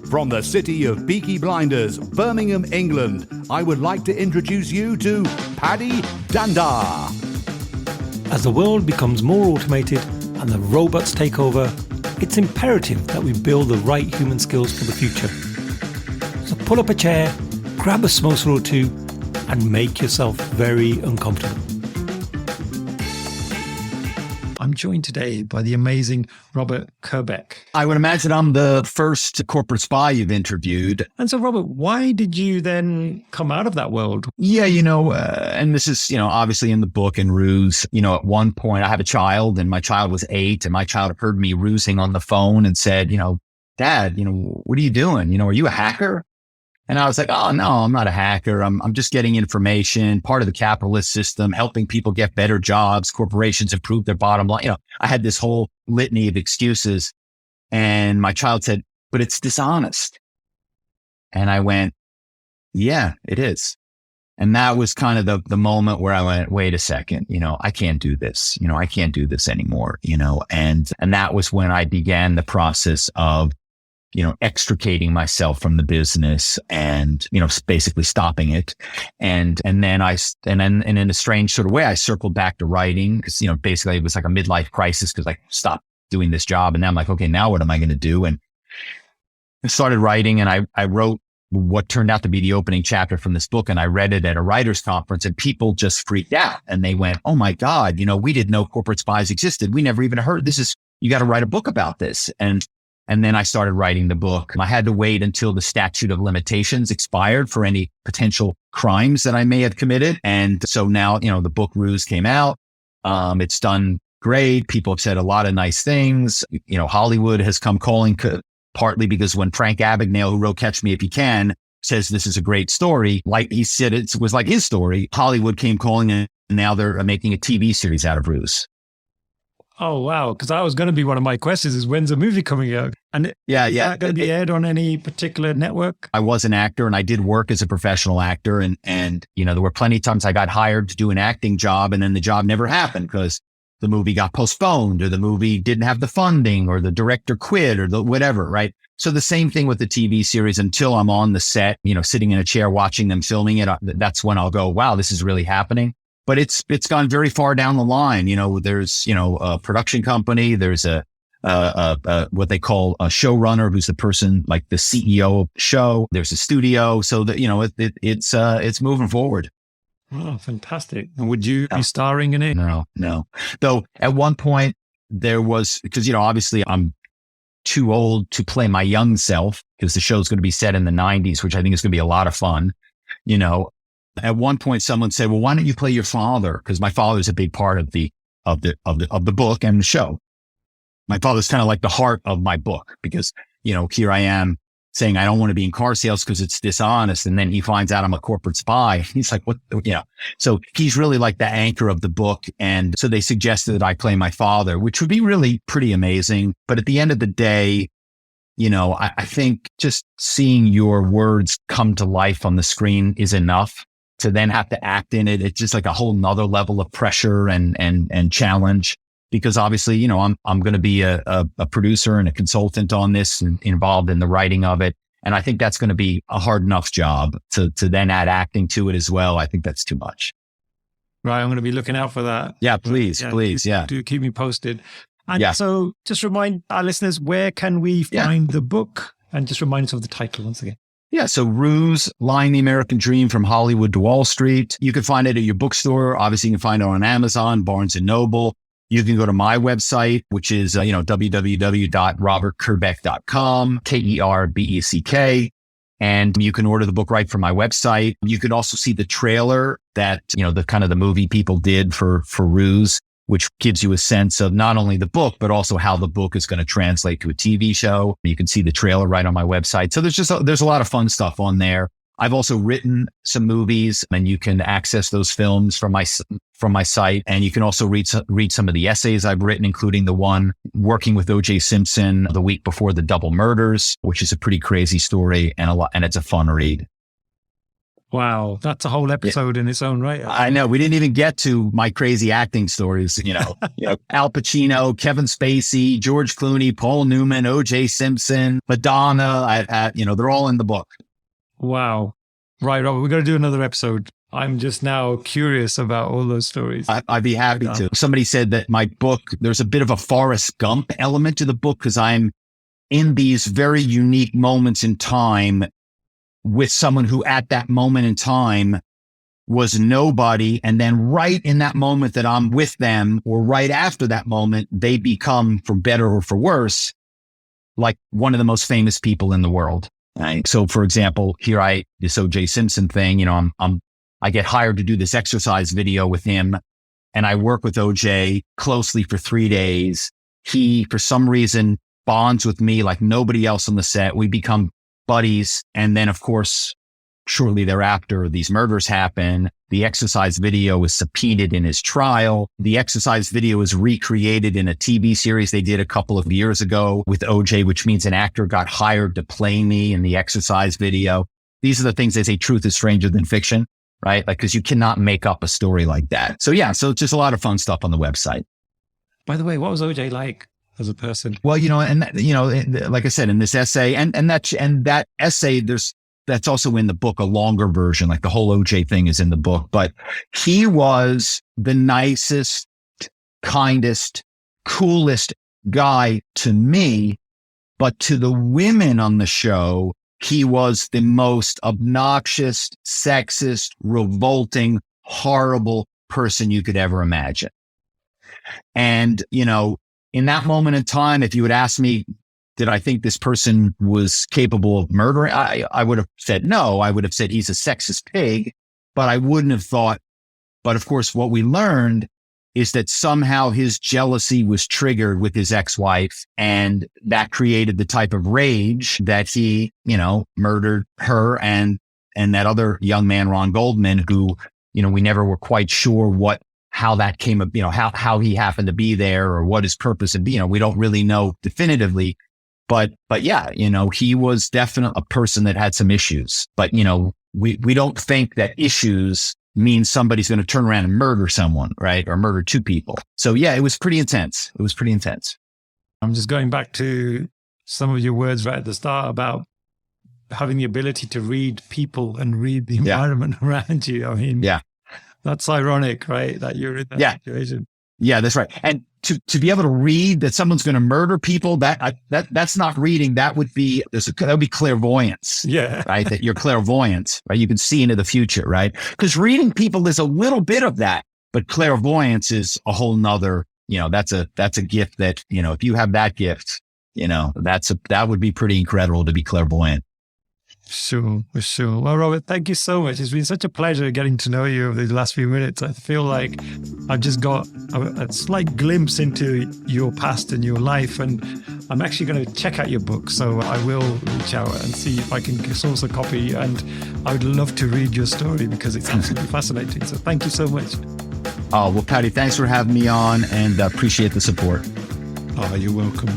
From the city of Peaky Blinders, Birmingham, England, I would like to introduce you to Paddy Danda. As the world becomes more automated and the robots take over, it's imperative that we build the right human skills for the future. So pull up a chair, grab a samosa or two, and make yourself very uncomfortable. I'm joined today by the amazing Robert Kerbeck. I would imagine I'm the first corporate spy you've interviewed. And so, Robert, why did you then come out of that world? Yeah, and this is, obviously in the book in RUSE, at one point I have a child and my child was 8 and my child heard me rusing on the phone and said, Dad, what are you doing? Are you a hacker? And I was like, oh, no, I'm not a hacker. I'm just getting information, part of the capitalist system, helping people get better jobs, corporations improve their bottom line. I had this whole litany of excuses. And my child said, but it's dishonest. And I went, yeah, it is. And that was kind of the moment where I went, wait a second, I can't do this. I can't do this anymore, and that was when I began the process of extricating myself from the business and, basically stopping it. And then in a strange sort of way, I circled back to writing because, basically it was like a midlife crisis because I stopped doing this job. And now I'm like, okay, now what am I going to do? And I started writing and I wrote what turned out to be the opening chapter from this book. And I read it at a writer's conference and people just freaked out and they went, oh my God, we didn't know corporate spies existed. We never even heard you got to write a book about this. And then I started writing the book. I had to wait until the statute of limitations expired for any potential crimes that I may have committed. And so now, the book RUSE came out. It's done great. People have said a lot of nice things. Hollywood has come calling partly because when Frank Abagnale, who wrote Catch Me If You Can, says this is a great story, like he said, it was like his story. Hollywood came calling and now they're making a TV series out of RUSE. Oh, wow. Because that was going to be one of my questions is when's the movie coming out? And is that going to be aired on any particular network? I was an actor and I did work as a professional actor. And there were plenty of times I got hired to do an acting job and then the job never happened because the movie got postponed or the movie didn't have the funding or the director quit or whatever, right? So the same thing with the TV series until I'm on the set, sitting in a chair watching them filming it. That's when I'll go, wow, this is really happening. But it's gone very far down the line. There's, a production company. There's what they call a showrunner, who's the person like the CEO of the show. There's a studio. So that, it's moving forward. Oh, fantastic. And would you be starring in it? No. Though at one point there was, because, obviously I'm too old to play my young self because the show's going to be set in the 90s, which I think is going to be a lot of fun, At one point, someone said, well, why don't you play your father? Because my father is a big part of the book and the show. My father's kind of like the heart of my book because, here I am saying, I don't want to be in car sales because it's dishonest. And then he finds out I'm a corporate spy. He's like, what? So he's really like the anchor of the book. And so they suggested that I play my father, which would be really pretty amazing. But at the end of the day, I think just seeing your words come to life on the screen is enough. To then have to act in it, it's just like a whole nother level of pressure and challenge. Because obviously, I'm going to be a producer and a consultant on this and involved in the writing of it. And I think that's going to be a hard enough job to then add acting to it as well. I think that's too much. Right. I'm going to be looking out for that. Yeah, please. Do keep me posted. And so just remind our listeners, where can we find the book? And just remind us of the title once again. Yeah. So RUSE, Lying the American Dream from Hollywood to Wall Street. You can find it at your bookstore. Obviously, you can find it on Amazon, Barnes and Noble. You can go to my website, which is, www.robertkerbeck.com, Kerbeck. And you can order the book right from my website. You can also see the trailer that, the kind of the movie people did for RUSE, which gives you a sense of not only the book, but also how the book is going to translate to a TV show. You can see the trailer right on my website. So there's a lot of fun stuff on there. I've also written some movies and you can access those films from my site. And you can also read some of the essays I've written, including the one working with O.J. Simpson the week before the double murders, which is a pretty crazy story and it's a fun read. Wow, that's a whole episode in its own right. I know. We didn't even get to my crazy acting stories. Al Pacino, Kevin Spacey, George Clooney, Paul Newman, O.J. Simpson, Madonna. I've had, they're all in the book. Wow. Right, Robert, we're going to do another episode. I'm just now curious about all those stories. I'd be happy to. Somebody said that my book, there's a bit of a Forrest Gump element to the book because I'm in these very unique moments in time with someone who at that moment in time was nobody. And then right in that moment that I'm with them, or right after that moment, they become, for better or for worse, like one of the most famous people in the world. Right? So for example, this O.J. Simpson thing, I get hired to do this exercise video with him, and I work with O.J. closely for 3 days. He, for some reason, bonds with me like nobody else on the set. We become buddies. And then, of course, shortly thereafter, these murders happen. The exercise video is subpoenaed in his trial. The exercise video is recreated in a TV series they did a couple of years ago with OJ, which means an actor got hired to play me in the exercise video. These are the things they say, truth is stranger than fiction, right? Like, because you cannot make up a story like that. So yeah, so it's just a lot of fun stuff on the website. By the way, what was OJ like as a person? Well, like I said, in this essay and that essay, that's also in the book, a longer version, like the whole OJ thing is in the book, but he was the nicest, kindest, coolest guy to me, but to the women on the show, he was the most obnoxious, sexist, revolting, horrible person you could ever imagine. And, in that moment in time, if you had asked me, did I think this person was capable of murdering? I would have said no. I would have said he's a sexist pig, but I wouldn't have thought. But of course, what we learned is that somehow his jealousy was triggered with his ex-wife, and that created the type of rage that he, murdered her and that other young man, Ron Goldman, who, we never were quite sure how that came up, how he happened to be there or what his purpose would be. We don't really know definitively. But yeah, he was definitely a person that had some issues, but we don't think that issues means somebody's going to turn around and murder someone, right? Or murder two people. So yeah, it was pretty intense. I'm just going back to some of your words right at the start about having the ability to read people and read the environment around you. I mean, that's ironic, right? That you're in that situation. Yeah, that's right. And to be able to read that someone's going to murder people, that's not reading. That would be clairvoyance. Yeah. Right. That you're clairvoyant, right? You can see into the future, right? Because reading people is a little bit of that, but clairvoyance is a whole nother, that's a gift that, if you have that gift, that would be pretty incredible to be clairvoyant. Sure. Well, Robert, thank you so much. It's been such a pleasure getting to know you over the last few minutes. I feel like I've just got a slight glimpse into your past and your life, and I'm actually going to check out your book. So I will reach out and see if I can source a copy, and I would love to read your story because it's absolutely fascinating. So thank you so much. Oh, well, Paddy, thanks for having me on, and appreciate the support. Oh, you're welcome.